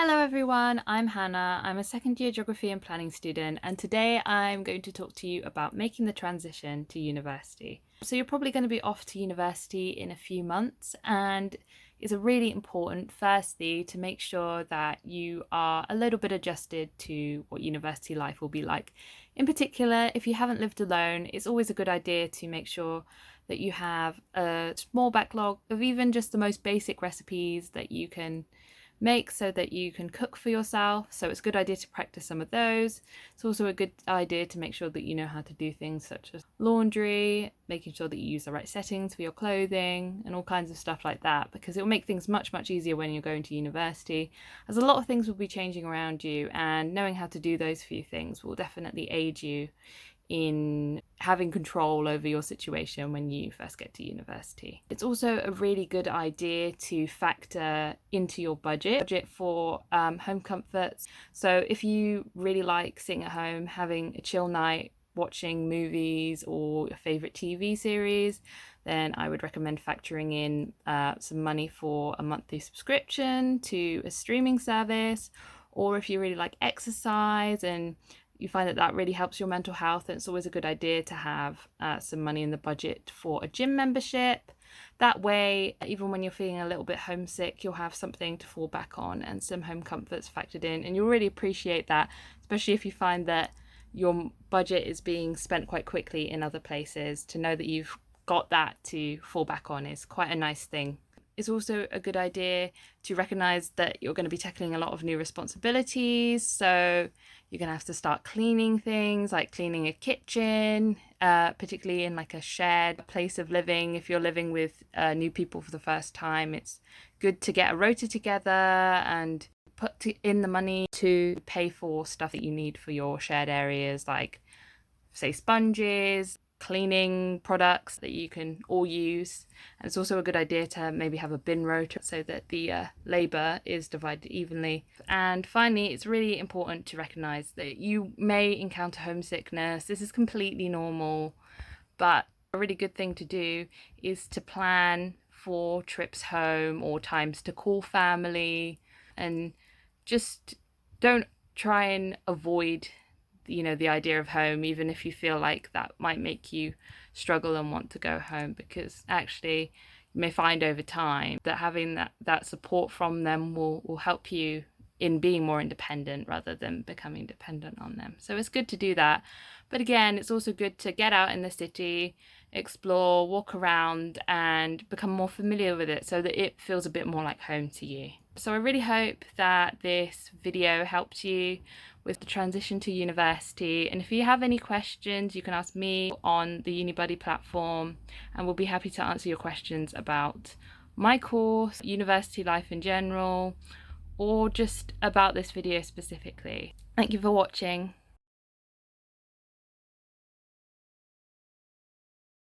Hello everyone, I'm Hannah. I'm a second year geography and planning student, and today I'm going to talk to you about making the transition to university. So you're probably going to be off to university in a few months, and it's really important, firstly, to make sure that you are a little bit adjusted to what university life will be like. In particular, if you haven't lived alone, it's always a good idea to make sure that you have a small backlog of even just the most basic recipes that you can make so that you can cook for yourself. So it's a good idea to practice some of those. It's also a good idea to make sure that you know how to do things such as laundry, making sure that you use the right settings for your clothing and all kinds of stuff like that, because it will make things much easier when you're going to university, as a lot of things will be changing around you, and knowing how to do those few things will definitely aid you in having control over your situation when you first get to university. It's also a really good idea to factor into your budget for home comforts. So if you really like sitting at home, having a chill night, watching movies or your favorite TV series, then I would recommend factoring in some money for a monthly subscription to a streaming service. Or if you really like exercise and you find that that really helps your mental health, and it's always a good idea to have some money in the budget for a gym membership. That way, even when you're feeling a little bit homesick, you'll have something to fall back on and some home comforts factored in, and you'll really appreciate that, especially if you find that your budget is being spent quite quickly in other places. To know that you've got that to fall back on is quite a nice thing. It's also a good idea to recognize that you're going to be tackling a lot of new responsibilities. So you're going to have to start cleaning things like cleaning a kitchen, particularly in like a shared place of living. If you're living with new people for the first time, it's good to get a rota together and put in the money to pay for stuff that you need for your shared areas, like say sponges, cleaning products that you can all use. And it's also a good idea to maybe have a bin rota so that the labour is divided evenly. And finally, it's really important to recognise that you may encounter homesickness. This is completely normal, but a really good thing to do is to plan for trips home or times to call family, and just don't try and avoid the idea of home, even if you feel like that might make you struggle and want to go home, because actually you may find over time that having that support from them will help you in being more independent rather than becoming dependent on them. So it's good to do that. But again, it's also good to get out in the city, explore, walk around, and become more familiar with it so that it feels a bit more like home to you. So I really hope that this video helped you with the transition to university. And if you have any questions, you can ask me on the UniBuddy platform, and we'll be happy to answer your questions about my course, university life in general, or just about this video specifically. Thank you for watching.